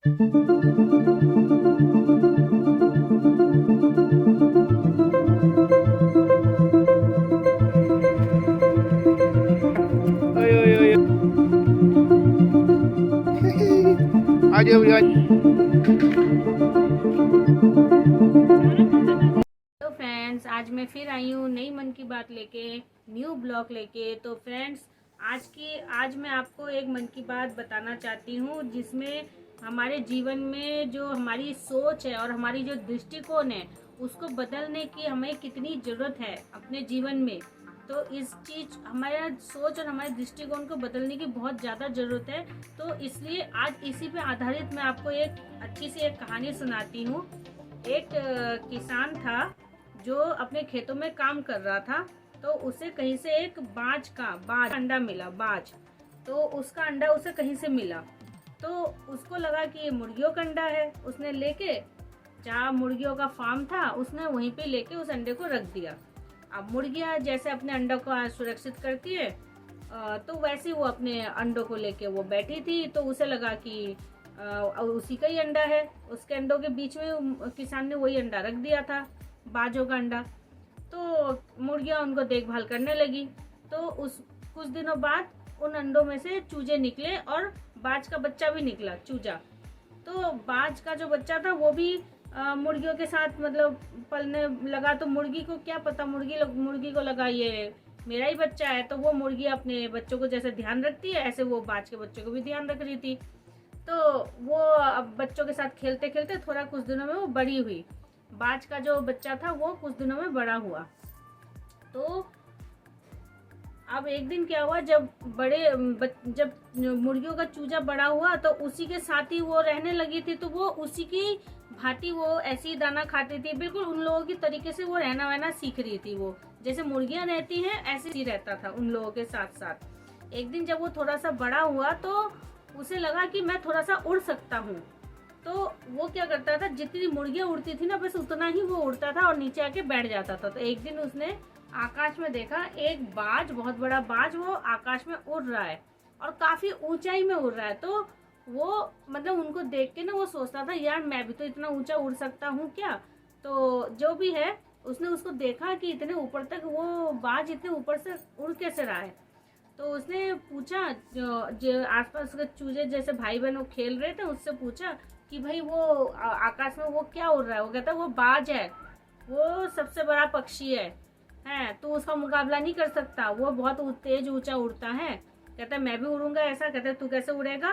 ओए ओए ओए आ जाओ यार। तो फ्रेंड्स, आज मैं फिर आई हूँ नई मन की बात लेके, न्यू ब्लॉग लेके। तो फ्रेंड्स, आज मैं आपको एक मन की बात बताना चाहती हूँ जिसमें हमारे जीवन में जो हमारी सोच है और हमारी जो दृष्टिकोण है उसको बदलने की हमें कितनी ज़रूरत है अपने जीवन में। तो इस चीज़ हमारा सोच और हमारे दृष्टिकोण को बदलने की बहुत ज़्यादा ज़रूरत है। तो इसलिए आज इसी पे आधारित मैं आपको एक अच्छी सी एक कहानी सुनाती हूँ। एक किसान था जो अपने खेतों में काम कर रहा था। तो उसे कहीं से एक बाज अंडा मिला। बाज तो उसका अंडा उसे कहीं से मिला। तो उसको लगा कि ये मुर्गियों का अंडा है। उसने लेके, जहाँ मुर्गियों का फार्म था, उसने वहीं पे लेके उस अंडे को रख दिया। अब मुर्गियाँ जैसे अपने अंडों को सुरक्षित करती है, तो वैसे वो अपने अंडों को लेके वो बैठी थी। तो उसे लगा कि उसी का ही अंडा है। उसके अंडों के बीच में किसान ने वही अंडा रख दिया था, बाजों का अंडा। तो मुर्गियाँ उनको देखभाल करने लगी। तो उस कुछ दिनों बाद उन अंडों में से चूजे निकले और बाज का बच्चा भी निकला, चूजा। तो बाज का जो बच्चा था वो भी मुर्गियों के साथ मतलब पलने लगा। तो मुर्गी को क्या पता, मुर्गी को लगा ये मेरा ही बच्चा है। तो वो मुर्गी अपने बच्चों को जैसे ध्यान रखती है, ऐसे वो बाज के बच्चों को भी ध्यान रख रही थी। तो वो अब बच्चों के साथ खेलते खेलते थोड़ा कुछ दिनों में वो बड़ी हुई। बाज का जो बच्चा था वो कुछ दिनों में बड़ा हुआ। तो अब एक दिन क्या हुआ, जब मुर्गियों का चूजा बड़ा हुआ तो उसी के साथ ही वो रहने लगी थी। तो वो उसी की भांति वो ऐसी दाना खाती थी, बिल्कुल उन लोगों की तरीके से वो रहना वहना सीख रही थी। वो जैसे मुर्गियां रहती हैं ऐसे ही रहता था उन लोगों के साथ साथ। एक दिन जब वो थोड़ा सा बड़ा हुआ तो उसे लगा कि मैं थोड़ा सा उड़ सकता हूँ। तो वो क्या करता था, जितनी मुर्गियां उड़ती थी ना बस उतना ही वो उड़ता था और नीचे आके बैठ जाता था। तो एक दिन उसने आकाश में देखा, एक बाज, बहुत बड़ा बाज वो आकाश में उड़ रहा है और काफी ऊंचाई में उड़ रहा है। तो वो मतलब उनको देख के ना वो सोचता था, यार मैं भी तो इतना ऊंचा उड़ सकता हूँ क्या। तो जो भी है, उसने उसको देखा कि इतने ऊपर तक वो बाज इतने ऊपर से उड़ कैसे रहा है। तो उसने पूछा, जो आसपास के चूजे जैसे भाई बहन वो खेल रहे थे, उससे पूछा कि भाई वो आकाश में वो क्या उड़ रहा है। वो कहता है वो बाज है, वो सबसे बड़ा पक्षी है तो उसका मुकाबला नहीं कर सकता, वो बहुत तेज ऊंचा उड़ता है। कहता है मैं भी उड़ूंगा ऐसा। कहता है तू कैसे उड़ेगा,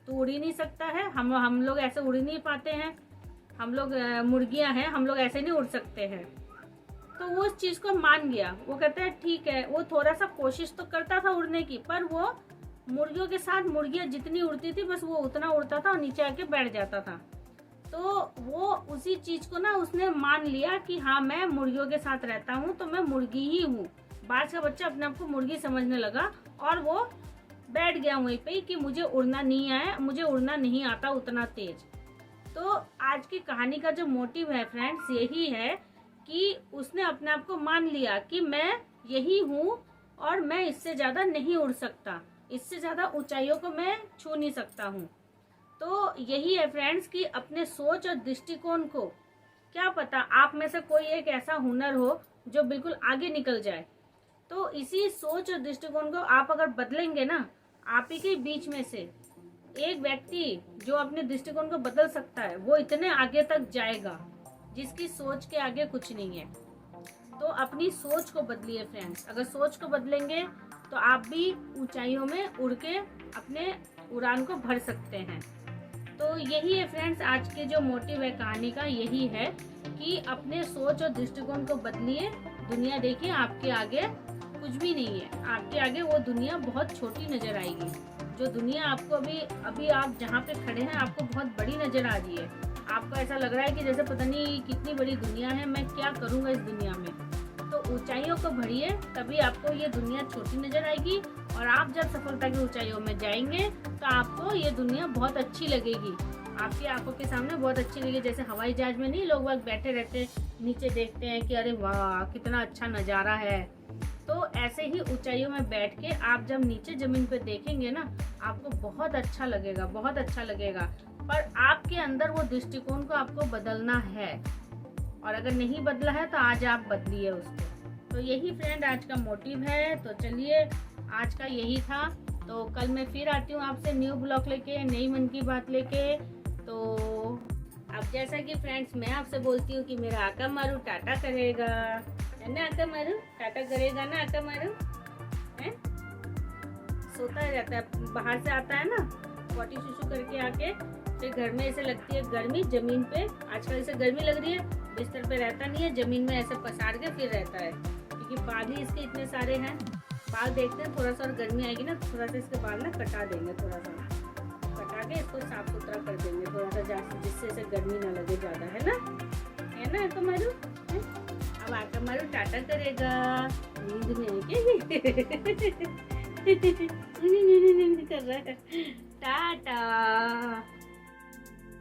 तू उड़ ही नहीं सकता है। हम लोग ऐसे उड़ नहीं पाते हैं, हम लोग मुर्गियां हैं, हम लोग ऐसे नहीं उड़ सकते हैं। तो वो उस चीज को मान गया। वो कहता है ठीक है। वो थोड़ा सा कोशिश तो करता था उड़ने की, पर वो मुर्गियों के साथ मुर्गियां जितनी उड़ती थी बस वो उतना उड़ता था और नीचे आके बैठ जाता था। तो वो उसी चीज को ना उसने मान लिया कि हाँ मैं मुर्गियों के साथ रहता हूँ तो मैं मुर्गी ही हूँ। बाज का बच्चा अपने आप को मुर्गी समझने लगा और वो बैठ गया वहीं पे कि मुझे उड़ना नहीं आया, मुझे उड़ना नहीं आता उतना तेज। तो आज की कहानी का जो मोटिव है फ्रेंड्स यही है कि उसने अपने आप को मान लिया कि मैं यही हूँ और मैं इससे ज्यादा नहीं उड़ सकता, इससे ज्यादा ऊंचाइयों को मैं छू नहीं सकता हूँ। तो यही है फ्रेंड्स कि अपने सोच और दृष्टिकोण को, क्या पता आप में से कोई एक ऐसा हुनर हो जो बिल्कुल आगे निकल जाए। तो इसी सोच और दृष्टिकोण को आप अगर बदलेंगे ना, आप ही के बीच में से एक व्यक्ति जो अपने दृष्टिकोण को बदल सकता है वो इतने आगे तक जाएगा जिसकी सोच के आगे कुछ नहीं है। तो अपनी सोच को बदलिए फ्रेंड्स। अगर सोच को बदलेंगे तो आप भी ऊंचाइयों में उड़ के अपने उड़ान को भर सकते हैं। तो यही है फ्रेंड्स, आज के जो मोटिव है कहानी का यही है कि अपने सोच और दृष्टिकोण को बदलिए। दुनिया देखिए आपके आगे कुछ भी नहीं है, आपके आगे वो दुनिया बहुत छोटी नजर आएगी। जो दुनिया आपको अभी अभी आप जहाँ पे खड़े हैं आपको बहुत बड़ी नजर आ रही है। आपको ऐसा लग रहा है कि जैसे पता नहीं कितनी बड़ी दुनिया है, मैं क्या करूँगा इस दुनिया में। तो ऊंचाइयों को बढ़िए, तभी आपको ये दुनिया छोटी नजर आएगी और आप जब सफलता की ऊंचाइयों में जाएंगे तो आपको ये दुनिया बहुत अच्छी लगेगी, आपकी आंखों के सामने बहुत अच्छी लगेगी। जैसे हवाई जहाज में नहीं लोग वक्त बैठे रहते नीचे देखते हैं कि अरे वाह कितना अच्छा नज़ारा है। तो ऐसे ही ऊंचाइयों में बैठ के आप जब नीचे जमीन पे देखेंगे ना आपको बहुत अच्छा लगेगा, बहुत अच्छा लगेगा। पर आपके अंदर वो दृष्टिकोण को आपको बदलना है, और अगर नहीं बदला है तो आज आप बदलिए उसको। तो यही फ्रेंड आज का मोटिव है। तो चलिए आज का यही था। तो कल मैं फिर आती हूँ आपसे न्यू ब्लॉग लेके, नई मन की बात लेके। तो अब जैसा कि फ्रेंड्स मैं आपसे बोलती हूँ कि मेरा आका मारू टाटा करेगा, है ना आका मारू? टाटा करेगा ना आका मारू? है सोता ही रहता है, बाहर से आता है ना पॉटी शुशु करके आके, फिर घर में ऐसे लगती है गर्मी, जमीन पे आजकल ऐसे गर्मी लग रही है, बिस्तर पे रहता नहीं है, जमीन में ऐसे पसार के फिर रहता है, क्योंकि बाल ही इसके इतने सारे हैं। बाल देखते हैं थोड़ा सा, और गर्मी आएगी ना थोड़ा सा इसके बाल ना कटा देंगे, थोड़ा सा कटा के इसको साफ सुथरा कर देंगे थोड़ा सा, जिससे इसे गर्मी ना लगे ज़्यादा, है ना आका मारू? अब आका मारू टाटा करेगा, नींद में है क्या? कर रहा है टाटा।